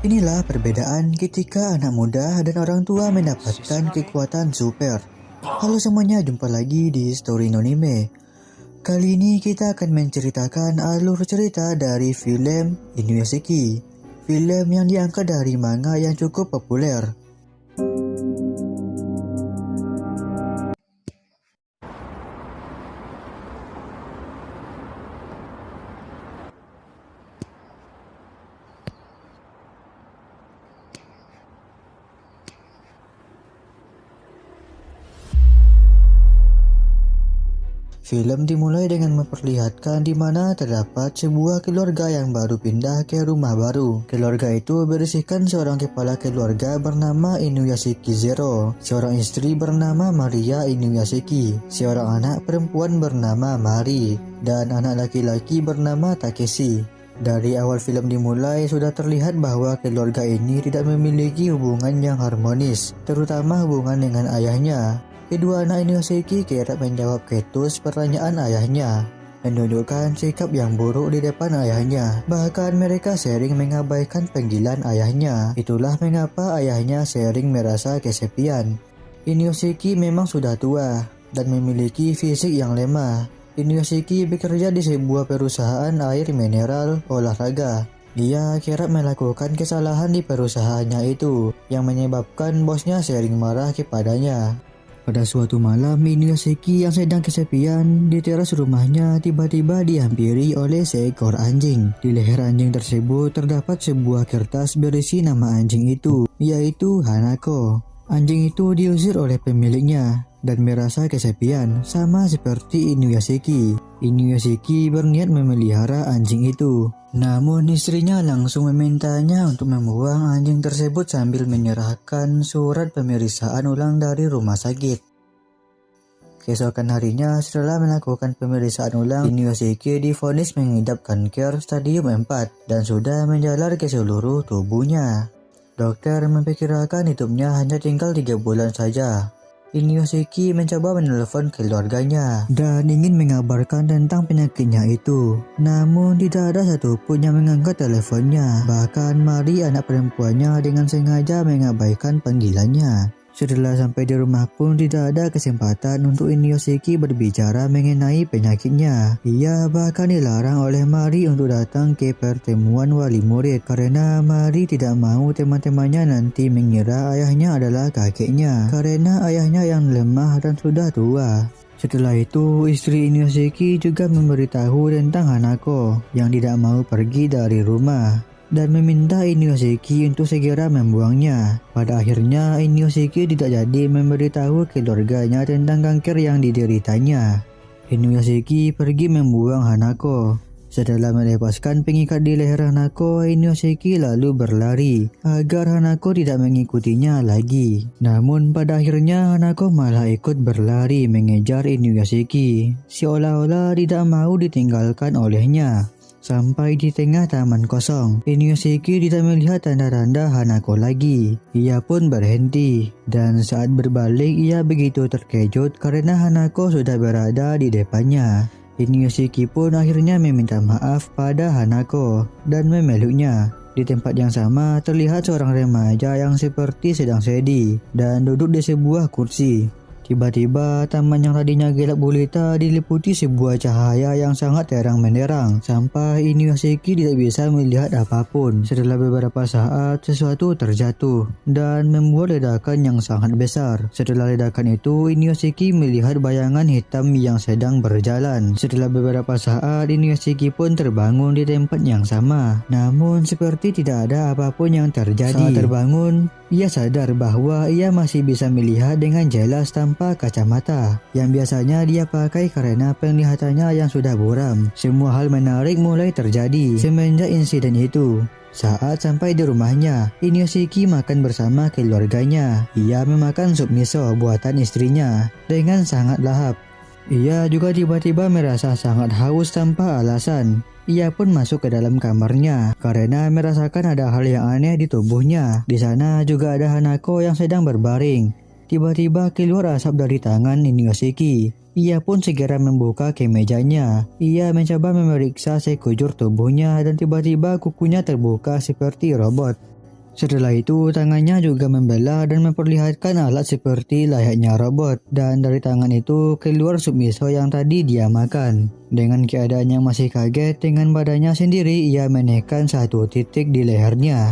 Inilah perbedaan ketika anak muda dan orang tua mendapatkan kekuatan super. Halo semuanya, jumpa lagi di Story Nonime. Kali ini kita akan menceritakan alur cerita dari film Inuyashiki, film yang diangkat dari manga yang cukup populer. Film dimulai dengan memperlihatkan di mana terdapat sebuah keluarga yang baru pindah ke rumah baru. Keluarga itu berisikan seorang kepala keluarga bernama Inuyashiki Zero, seorang istri bernama Maria Inuyashiki, seorang anak perempuan bernama Mari, dan anak laki-laki bernama Takeshi. Dari awal film dimulai sudah terlihat bahwa keluarga ini tidak memiliki hubungan yang harmonis, terutama hubungan dengan ayahnya. Kedua anak Inuyashiki kerap menjawab ketus pertanyaan ayahnya, menunjukkan sikap yang buruk di depan ayahnya. Bahkan mereka sering mengabaikan panggilan ayahnya. Itulah mengapa ayahnya sering merasa kesepian. Inuyashiki memang sudah tua dan memiliki fisik yang lemah. Inuyashiki bekerja di sebuah perusahaan air mineral olahraga. Dia kerap melakukan kesalahan di perusahaannya itu, yang menyebabkan bosnya sering marah kepadanya. Pada suatu malam, Inuyashiki yang sedang kesepian di teras rumahnya tiba-tiba dihampiri oleh seekor anjing. Di leher anjing tersebut terdapat sebuah kertas berisi nama anjing itu, yaitu Hanako. Anjing itu diusir oleh pemiliknya dan merasa kesepian, sama seperti Inuyashiki. Inuyashiki berniat memelihara anjing itu. Namun istrinya langsung memintanya untuk membuang anjing tersebut sambil menyerahkan surat pemeriksaan ulang dari rumah sakit. Keesokan harinya, setelah melakukan pemeriksaan ulang, Inuyashiki divonis mengidap kanker stadium 4 dan sudah menjalar ke seluruh tubuhnya. Dokter memperkirakan hidupnya hanya tinggal 3 bulan saja. Inuyashiki mencoba menelepon keluarganya dan ingin mengabarkan tentang penyakitnya itu. Namun tidak ada satupun yang mengangkat teleponnya. Bahkan Mari, anak perempuannya, dengan sengaja mengabaikan panggilannya. Setelah sampai di rumah pun tidak ada kesempatan untuk Inuyashiki berbicara mengenai penyakitnya. Ia bahkan dilarang oleh Mari untuk datang ke pertemuan wali murid karena Mari tidak mau teman-temannya nanti mengira ayahnya adalah kakeknya karena ayahnya yang lemah dan sudah tua. Setelah itu, istri Inuyashiki juga memberitahu tentang Hanako yang tidak mau pergi dari rumah dan meminta Inuyashiki untuk segera membuangnya. Pada akhirnya, Inuyashiki tidak jadi memberitahu keluarganya tentang kanker yang dideritanya. Inuyashiki pergi membuang Hanako. Setelah melepaskan pengikat di leher Hanako, Inuyashiki lalu berlari agar Hanako tidak mengikutinya lagi. Namun pada akhirnya Hanako malah ikut berlari mengejar Inuyashiki, seolah-olah tidak mau ditinggalkan olehnya. Sampai di tengah taman kosong, Inuyashiki tidak melihat tanda-tanda Hanako lagi. Ia pun berhenti, dan saat berbalik ia begitu terkejut karena Hanako sudah berada di depannya. Inuyashiki pun akhirnya meminta maaf pada Hanako dan memeluknya. Di tempat yang sama terlihat seorang remaja yang seperti sedang sedih dan duduk di sebuah kursi. Tiba-tiba taman yang tadinya gelap gulita diliputi sebuah cahaya yang sangat terang menderang sampai Inuyashiki tidak bisa melihat apapun. Setelah beberapa saat sesuatu terjatuh dan membuat ledakan yang sangat besar. Setelah ledakan itu Inuyashiki melihat bayangan hitam yang sedang berjalan. Setelah beberapa saat Inuyashiki pun terbangun di tempat yang sama. Namun seperti tidak ada apapun yang terjadi. Saat terbangun, ia sadar bahwa ia masih bisa melihat dengan jelas tanpa kacamata yang biasanya dia pakai karena penglihatannya yang sudah buram. Semua hal menarik mulai terjadi semenjak insiden itu. Saat sampai di rumahnya, Inuyashiki makan bersama keluarganya. Ia memakan sup miso buatan istrinya dengan sangat lahap. Ia juga tiba-tiba merasa sangat haus tanpa alasan. Ia pun masuk ke dalam kamarnya karena merasakan ada hal yang aneh di tubuhnya. Di sana juga ada Hanako yang sedang berbaring. Tiba-tiba keluar asap dari tangan Inuyashiki. Ia pun segera membuka kemejanya. Ia mencoba memeriksa sekujur tubuhnya dan tiba-tiba kukunya terbuka seperti robot. Setelah itu tangannya juga membelah dan memperlihatkan alat seperti layaknya robot, dan dari tangan itu keluar sup miso yang tadi dia makan. Dengan keadaan yang masih kaget dengan badannya sendiri, ia menekan satu titik di lehernya.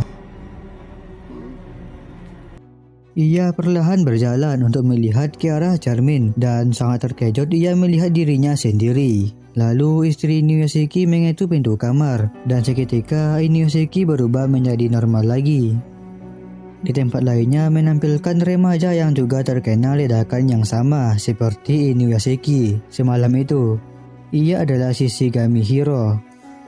Ia perlahan berjalan untuk melihat ke arah cermin dan sangat terkejut ia melihat dirinya sendiri. Lalu istri Inuyashiki mengetuk pintu kamar dan seketika Inuyashiki berubah menjadi normal lagi. Di tempat lainnya menampilkan remaja yang juga terkena ledakan yang sama seperti Inuyashiki semalam itu. Ia adalah Shishigami Hiro.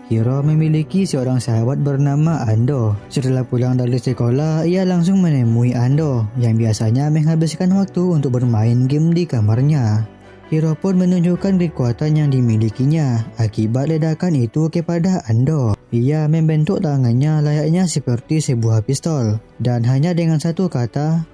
Hiro memiliki seorang sahabat bernama Ando. Setelah pulang dari sekolah, ia langsung menemui Ando yang biasanya menghabiskan waktu untuk bermain game di kamarnya. Hiro pun menunjukkan kekuatan yang dimilikinya akibat ledakan itu kepada Ando. Ia membentuk tangannya layaknya seperti sebuah pistol dan hanya dengan satu kata,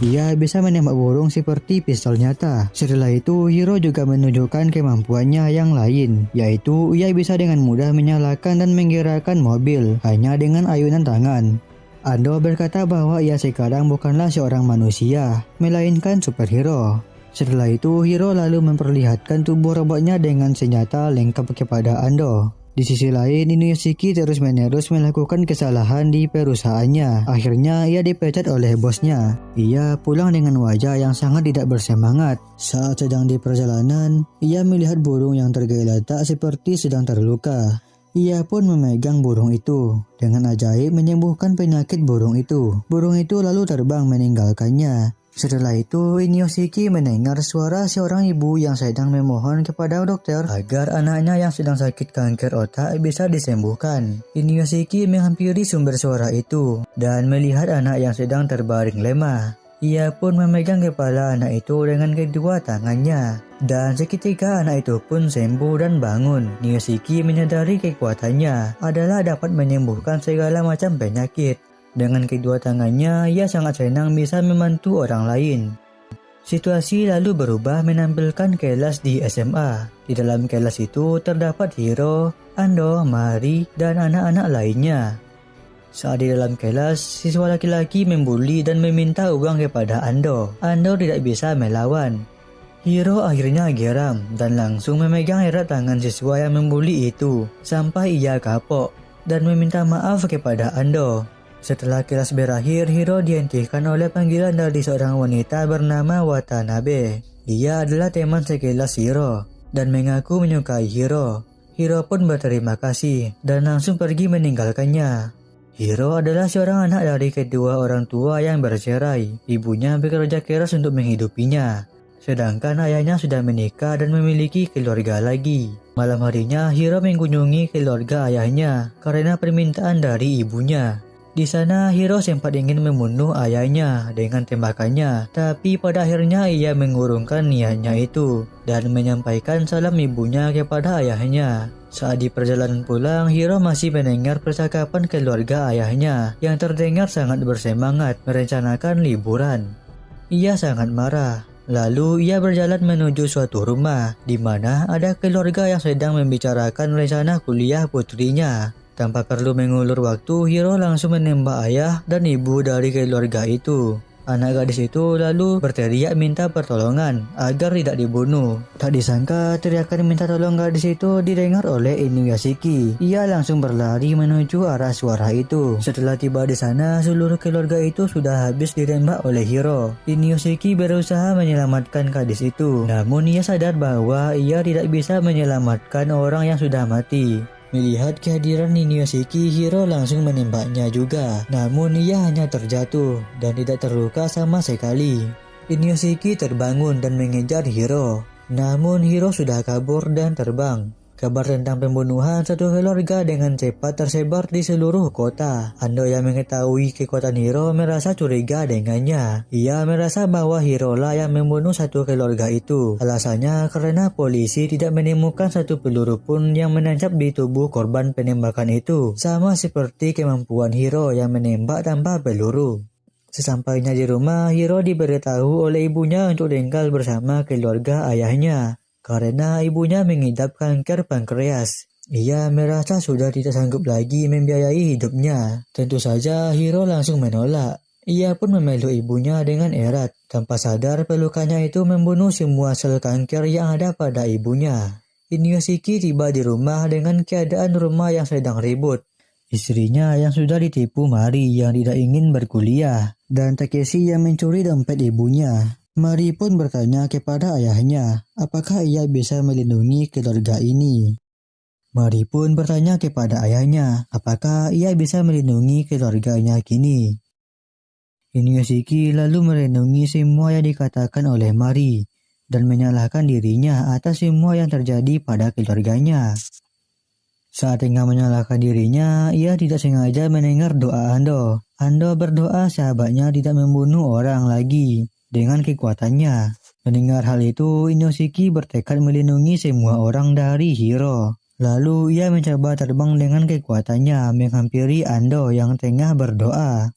ia bisa menembak burung seperti pistol nyata. Setelah itu, Hiro juga menunjukkan kemampuannya yang lain, yaitu ia bisa dengan mudah menyalakan dan menggerakkan mobil hanya dengan ayunan tangan. Ando berkata bahwa ia sekarang bukanlah seorang manusia, melainkan superhero. Setelah itu, Hiro lalu memperlihatkan tubuh robotnya dengan senjata lengkap kepada Ando. Di sisi lain, Inuyashiki terus-menerus melakukan kesalahan di perusahaannya. Akhirnya, ia dipecat oleh bosnya. Ia pulang dengan wajah yang sangat tidak bersemangat. Saat sedang di perjalanan, ia melihat burung yang tergeletak seperti sedang terluka. Ia pun memegang burung itu. Dengan ajaib menyembuhkan penyakit burung itu. Burung itu lalu terbang meninggalkannya. Setelah itu, Inuyashiki mendengar suara seorang ibu yang sedang memohon kepada dokter agar anaknya yang sedang sakit kanker otak bisa disembuhkan. Inuyashiki menghampiri sumber suara itu dan melihat anak yang sedang terbaring lemah. Ia pun memegang kepala anak itu dengan kedua tangannya. Dan seketika anak itu pun sembuh dan bangun. Inuyashiki menyadari kekuatannya adalah dapat menyembuhkan segala macam penyakit. Dengan kedua tangannya, ia sangat senang bisa membantu orang lain. Situasi lalu berubah menampilkan kelas di SMA. Di dalam kelas itu terdapat Hiro, Ando, Mari, dan anak-anak lainnya. Saat di dalam kelas, siswa laki-laki membuli dan meminta uang kepada Ando. Ando tidak bisa melawan. Hiro akhirnya geram dan langsung memegang erat tangan siswa yang membuli itu sampai ia kapok dan meminta maaf kepada Ando. Setelah kelas berakhir, Hiro dihentikan oleh panggilan dari seorang wanita bernama Watanabe. Ia adalah teman sekelas Hiro dan mengaku menyukai Hiro. Hiro pun berterima kasih dan langsung pergi meninggalkannya. Hiro adalah seorang anak dari kedua orang tua yang bercerai. Ibunya bekerja keras untuk menghidupinya, sedangkan ayahnya sudah menikah dan memiliki keluarga lagi. Malam harinya, Hiro mengunjungi keluarga ayahnya karena permintaan dari ibunya. Di sana, Hiro sempat ingin membunuh ayahnya dengan tembakannya, tapi pada akhirnya ia mengurungkan niatnya itu dan menyampaikan salam ibunya kepada ayahnya. Saat di perjalanan pulang, Hiro masih mendengar percakapan keluarga ayahnya yang terdengar sangat bersemangat merencanakan liburan. Ia sangat marah. Lalu ia berjalan menuju suatu rumah di mana ada keluarga yang sedang membicarakan rencana kuliah putrinya. Tanpa perlu mengulur waktu, Hiro langsung menembak ayah dan ibu dari keluarga itu. Anak gadis itu lalu berteriak minta pertolongan agar tidak dibunuh. Tak disangka teriakan minta tolong gadis itu didengar oleh Inuyashiki. Ia langsung berlari menuju arah suara itu. Setelah tiba di sana, seluruh keluarga itu sudah habis ditembak oleh Hiro. Inuyashiki berusaha menyelamatkan gadis itu, namun ia sadar bahwa ia tidak bisa menyelamatkan orang yang sudah mati. Melihat kehadiran Inuyashiki, Hiro langsung menembaknya juga. Namun ia hanya terjatuh dan tidak terluka sama sekali. Inuyashiki terbangun dan mengejar Hiro. Namun Hiro sudah kabur dan terbang. Kabar tentang pembunuhan satu keluarga dengan cepat tersebar di seluruh kota. Ando yang mengetahui kekuatan Hiro merasa curiga dengannya. Ia merasa bahwa Hiro lah yang membunuh satu keluarga itu. Alasannya karena polisi tidak menemukan satu peluru pun yang menancap di tubuh korban penembakan itu. Sama seperti kemampuan Hiro yang menembak tanpa peluru. Sesampainya di rumah, Hiro diberitahu oleh ibunya untuk tinggal bersama keluarga ayahnya karena ibunya mengidap kanker pankreas. Ia merasa sudah tidak sanggup lagi membiayai hidupnya. Tentu saja Hiro langsung menolak. Ia pun memeluk ibunya dengan erat, tanpa sadar pelukannya itu membunuh semua sel kanker yang ada pada ibunya. Inuyashiki tiba di rumah dengan keadaan rumah yang sedang ribut. Istrinya yang sudah ditipu Mari yang tidak ingin berkuliah, dan Takeshi yang mencuri dompet ibunya. Mari pun bertanya kepada ayahnya, apakah ia bisa melindungi keluarga ini. Mari pun bertanya kepada ayahnya, apakah ia bisa melindungi keluarganya kini. Inuyashiki lalu merenungi semua yang dikatakan oleh Mari, dan menyalahkan dirinya atas semua yang terjadi pada keluarganya. Saat tengah menyalahkan dirinya, ia tidak sengaja mendengar doa Ando. Ando berdoa sahabatnya tidak membunuh orang lagi dengan kekuatannya. Mendengar hal itu, Inuyashiki bertekad melindungi semua orang dari Hiro. Lalu ia mencoba terbang dengan kekuatannya menghampiri Ando yang tengah berdoa.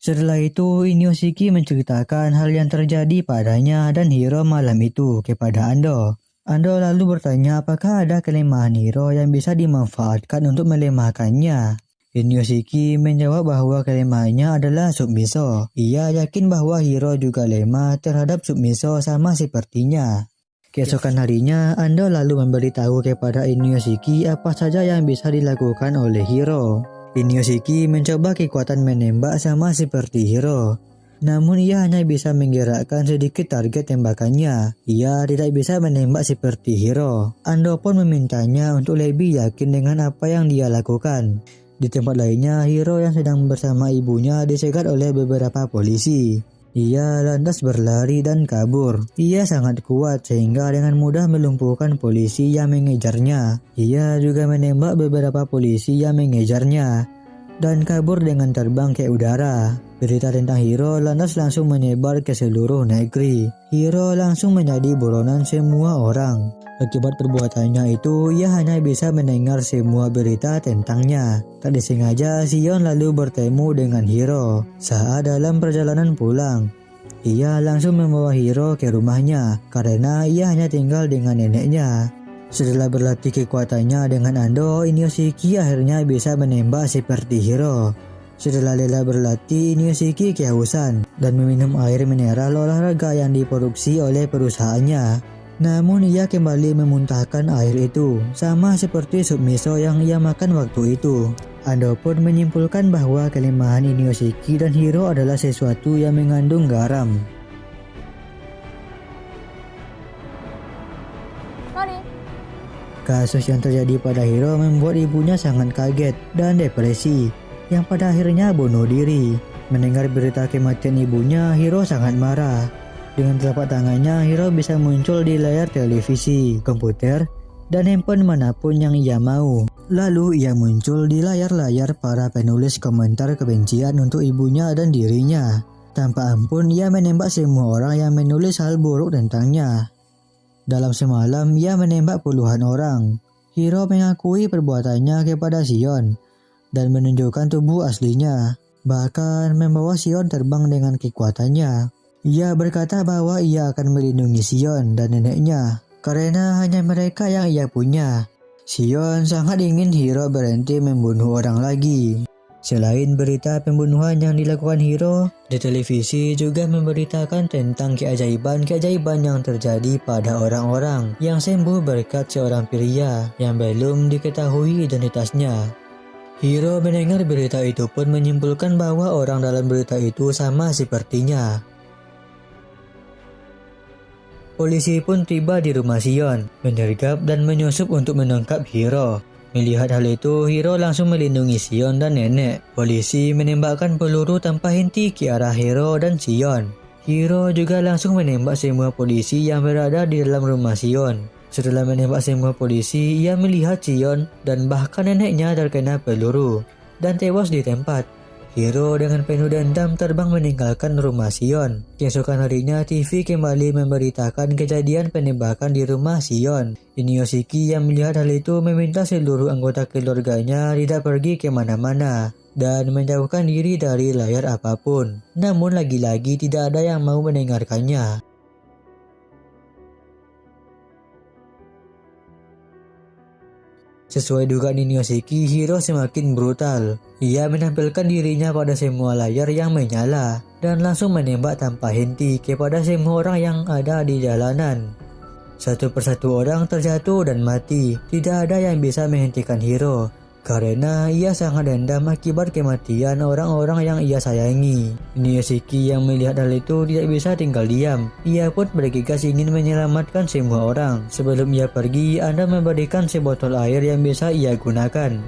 Setelah itu, Inuyashiki menceritakan hal yang terjadi padanya dan Hiro malam itu kepada Ando. Ando lalu bertanya apakah ada kelemahan Hiro yang bisa dimanfaatkan untuk melemahkannya. Inuyashiki menjawab bahwa kelemahannya adalah Submiso. Ia yakin bahwa Hiro juga lemah terhadap Submiso sama sepertinya. Keesokan harinya, Ando lalu memberitahu kepada Inuyashiki apa saja yang bisa dilakukan oleh Hiro. Inuyashiki mencoba kekuatan menembak sama seperti Hiro. Namun ia hanya bisa menggerakkan sedikit target tembakannya. Ia tidak bisa menembak seperti Hiro. Ando pun memintanya untuk lebih yakin dengan apa yang dia lakukan. Di tempat lainnya, Hiro yang sedang bersama ibunya dicegat oleh beberapa polisi. Ia lantas berlari dan kabur. Ia sangat kuat sehingga dengan mudah melumpuhkan polisi yang mengejarnya. Ia juga menembak beberapa polisi yang mengejarnya dan kabur dengan terbang ke udara. Berita tentang Hiro lantas langsung menyebar ke seluruh negeri. Hiro langsung menjadi buronan semua orang. Akibat perbuatannya itu, ia hanya bisa mendengar semua berita tentangnya. Tak disengaja, Shion lalu bertemu dengan Hiro saat dalam perjalanan pulang. Ia langsung membawa Hiro ke rumahnya karena ia hanya tinggal dengan neneknya. Setelah berlatih kekuatannya dengan Ando, Inuyashiki akhirnya bisa menembak seperti Hiro. Setelah lelah berlatih, Inuyashiki kehausan dan meminum air mineral olahraga yang diproduksi oleh perusahaannya. Namun ia kembali memuntahkan air itu, sama seperti Submiso yang ia makan waktu itu. Ando pun menyimpulkan bahwa kelemahan Inuyashiki dan Hiro adalah sesuatu yang mengandung garam. Kasus yang terjadi pada Hiro membuat ibunya sangat kaget dan depresi, yang pada akhirnya bunuh diri. Mendengar berita kematian ibunya, Hiro sangat marah. Dengan telapak tangannya, Hiro bisa muncul di layar televisi, komputer, dan handphone manapun yang ia mau. Lalu ia muncul di layar-layar para penulis komentar kebencian untuk ibunya dan dirinya. Tanpa ampun, ia menembak semua orang yang menulis hal buruk tentangnya. Dalam semalam, ia menembak puluhan orang. Hiro mengakui perbuatannya kepada Shion dan menunjukkan tubuh aslinya, bahkan membawa Shion terbang dengan kekuatannya. Ia berkata bahwa ia akan melindungi Shion dan neneknya karena hanya mereka yang ia punya. Shion sangat ingin Hiro berhenti membunuh orang lagi. Selain berita pembunuhan yang dilakukan Hiro, di televisi juga memberitakan tentang keajaiban-keajaiban yang terjadi pada orang-orang yang sembuh berkat seorang pria yang belum diketahui identitasnya. Hiro mendengar berita itu pun menyimpulkan bahwa orang dalam berita itu sama sepertinya. Polisi pun tiba di rumah Shion, menyergap dan menyusup untuk menangkap Hiro. Melihat hal itu, Hiro langsung melindungi Shion dan nenek. Polisi menembakkan peluru tanpa henti ke arah Hiro dan Shion. Hiro juga langsung menembak semua polisi yang berada di dalam rumah Shion. Setelah menembak semua polisi, ia melihat Shion dan bahkan neneknya terkena peluru dan tewas di tempat. Hiro dengan penuh dendam terbang meninggalkan rumah Shion. Keesokan harinya, TV kembali memberitakan kejadian penembakan di rumah Shion. Inuyashiki yang melihat hal itu meminta seluruh anggota keluarganya tidak pergi kemana-mana dan menjauhkan diri dari layar apapun. Namun lagi-lagi tidak ada yang mau mendengarkannya. Sesuai dugaan Inoshiki, Hiro semakin brutal. Ia menampilkan dirinya pada semua layar yang menyala dan langsung menembak tanpa henti kepada semua orang yang ada di jalanan. Satu persatu orang terjatuh dan mati. Tidak ada yang bisa menghentikan Hiro karena ia sangat dendam akibat kematian orang-orang yang ia sayangi. Inoshiki yang melihat hal itu tidak bisa tinggal diam. Ia pun bergegas ingin menyelamatkan semua orang. Sebelum ia pergi, Anda memberikan sebotol air yang bisa ia gunakan.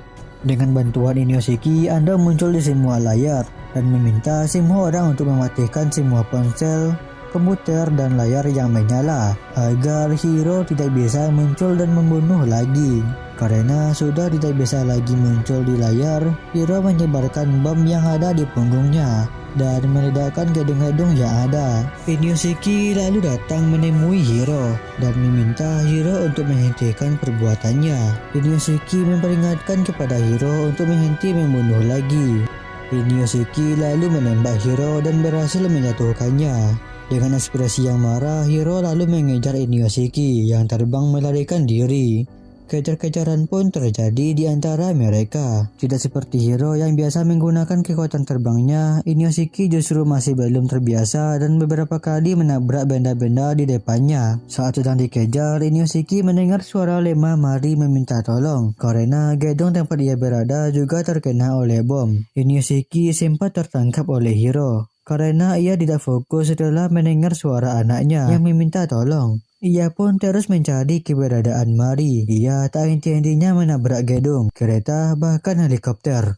Dengan bantuan Inoshiki, Anda muncul di semua layar dan meminta semua orang untuk mematikan semua ponsel, komputer, dan layar yang menyala agar Hiro tidak bisa muncul dan membunuh lagi. Karena sudah tidak bisa lagi muncul di layar, Hiro menyebarkan bom yang ada di punggungnya dan meledakkan gedung-gedung yang ada. Inoshiki lalu datang menemui Hiro dan meminta Hiro untuk menghentikan perbuatannya. Inoshiki memperingatkan kepada Hiro untuk menghenti membunuh lagi. Inoshiki lalu menembak Hiro dan berhasil menjatuhkannya. Dengan ekspresi yang marah, Hiro lalu mengejar Inoshiki yang terbang melarikan diri. Kejar-kejaran pun terjadi di antara mereka. Tidak seperti Hiro yang biasa menggunakan kekuatan terbangnya, Inoshiki justru masih belum terbiasa dan beberapa kali menabrak benda-benda di depannya. Saat sedang dikejar, Inoshiki mendengar suara lemah Mari meminta tolong karena gedung tempat ia berada juga terkena oleh bom. Inoshiki sempat tertangkap oleh Hiro karena ia tidak fokus setelah mendengar suara anaknya yang meminta tolong. Ia pun terus mencari keberadaan Mari. Ia tak henti-hentinya menabrak gedung, kereta, bahkan helikopter.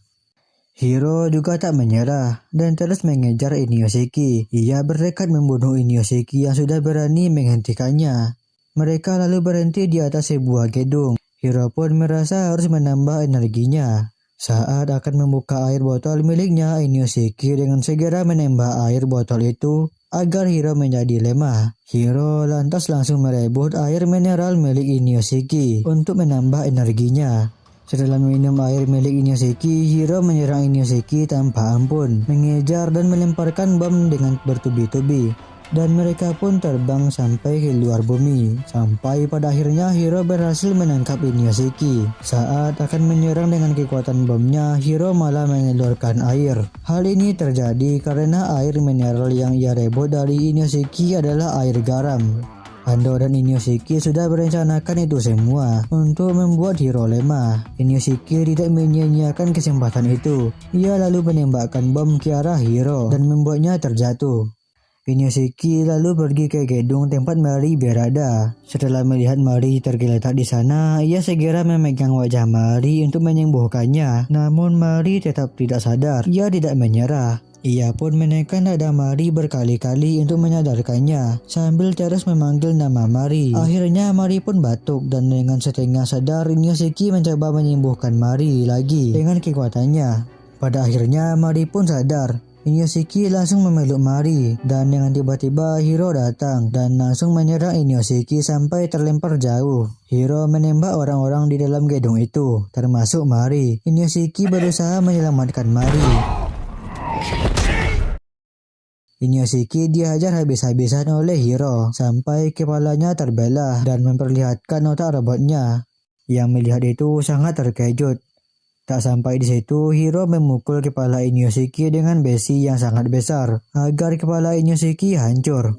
Hiro juga tak menyerah dan terus mengejar Inoshiki. Ia bertekad membunuh Inoshiki yang sudah berani menghentikannya. Mereka lalu berhenti di atas sebuah gedung. Hiro pun merasa harus menambah energinya. Saat akan membuka air botol miliknya, Inoshiki dengan segera menembak air botol itu agar Hiro menjadi lemah. Hiro lantas langsung merebut air mineral milik Inoshiki untuk menambah energinya. Setelah minum air milik Inoshiki, Hiro menyerang Inoshiki tanpa ampun, mengejar dan melemparkan bom dengan bertubi-tubi. Dan mereka pun terbang sampai ke luar bumi. Sampai pada akhirnya Hiro berhasil menangkap Inoshiki. Saat akan menyerang dengan kekuatan bomnya, Hiro malah mengeluarkan air. Hal ini terjadi karena air mineral yang ia rebut dari Inoshiki adalah air garam. Ando dan Inoshiki sudah merencanakan itu semua untuk membuat Hiro lemah. Inoshiki tidak menyia-nyiakan kesempatan itu. Ia lalu menembakkan bom ke arah Hiro dan membuatnya terjatuh. Inoshiki lalu pergi ke gedung tempat Mari berada. Setelah melihat Mari tergeletak di sana, ia segera memegang wajah Mari untuk menyembuhkannya. Namun Mari tetap tidak sadar. Ia tidak menyerah. Ia pun menekan dada Mari berkali-kali untuk menyadarkannya sambil terus memanggil nama Mari. Akhirnya Mari pun batuk dan dengan setengah sadar Inoshiki mencoba menyembuhkan Mari lagi dengan kekuatannya. Pada akhirnya Mari pun sadar. Inoshiki langsung memeluk Mari dan dengan tiba-tiba Hiro datang dan langsung menyerang Inoshiki sampai terlempar jauh. Hiro menembak orang-orang di dalam gedung itu, termasuk Mari. Inoshiki berusaha menyelamatkan Mari. Inoshiki dihajar habis-habisan oleh Hiro sampai kepalanya terbelah dan memperlihatkan otak robotnya. Yang melihat itu sangat terkejut. Tak sampai di situ, Hiro memukul kepala Inoshiki dengan besi yang sangat besar agar kepala Inoshiki hancur.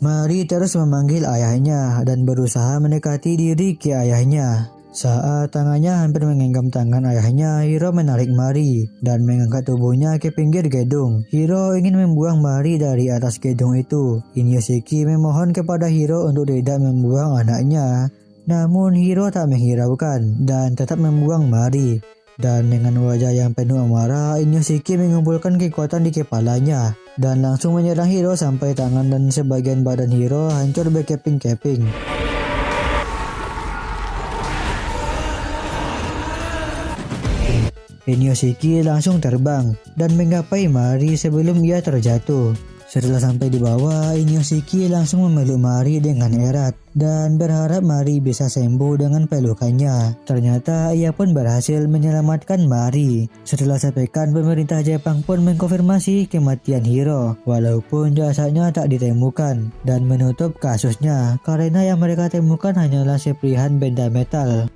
Mari terus memanggil ayahnya dan berusaha mendekati diri ke ayahnya. Saat tangannya hampir menggenggam tangan ayahnya, Hiro menarik Mari dan mengangkat tubuhnya ke pinggir gedung. Hiro ingin membuang Mari dari atas gedung itu. Inoshiki memohon kepada Hiro untuk tidak membuang anaknya. Namun Hiro tak menghiraukan dan tetap membuang Mari. Dan dengan wajah yang penuh amarah, Inoshiki mengumpulkan kekuatan di kepalanya dan langsung menyerang Hiro sampai tangan dan sebagian badan Hiro hancur berkeping-keping. Inoshiki langsung terbang dan menggapai Mari sebelum ia terjatuh. Setelah sampai di bawah, Inoshiki langsung memeluk Mari dengan erat dan berharap Mari bisa sembuh dengan pelukannya. Ternyata ia pun berhasil menyelamatkan Mari. Setelah sepekan, pemerintah Jepang pun mengkonfirmasi kematian Hiro, walaupun jasadnya tak ditemukan, dan menutup kasusnya karena yang mereka temukan hanyalah serpihan benda metal.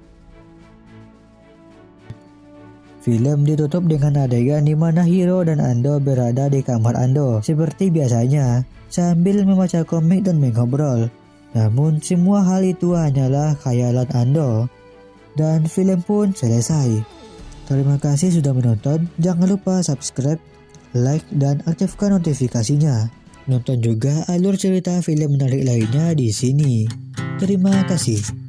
Film ditutup dengan adegan di mana Hiro dan Ando berada di kamar Ando seperti biasanya sambil membaca komik dan mengobrol. Namun semua hal itu hanyalah khayalan Ando. Dan film pun selesai. Terima kasih sudah menonton. Jangan lupa subscribe, like, dan aktifkan notifikasinya. Nonton juga alur cerita film menarik lainnya di sini. Terima kasih.